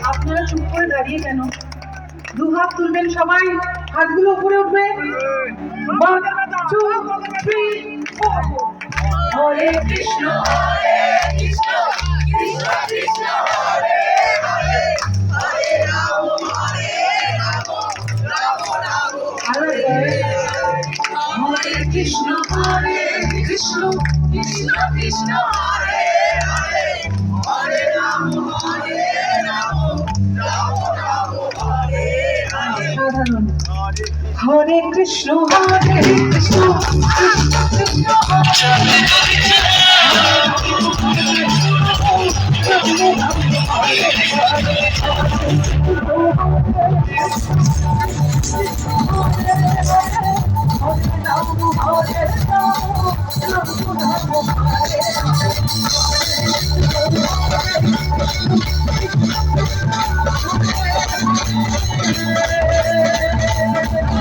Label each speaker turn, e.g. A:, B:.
A: আপনারা চুপ করে দাঁড়িয়ে কেন? দু হাত তুলবেন সবাই, হাতগুলো উপরে উঠবে। হরে কৃষ্ণ কৃষ্ণ কৃষ্ণ কৃষ্ণ হরে হরে হরে রাম রাম রাম হরে হরে কৃষ্ণ কৃষ্ণ কৃষ্ণ কৃষ্ণ হরে হরে হরে রাম রাম রাম হরে হরে। হরে কৃষ্ণ কৃষ্ণ কৃষ্ণ হরে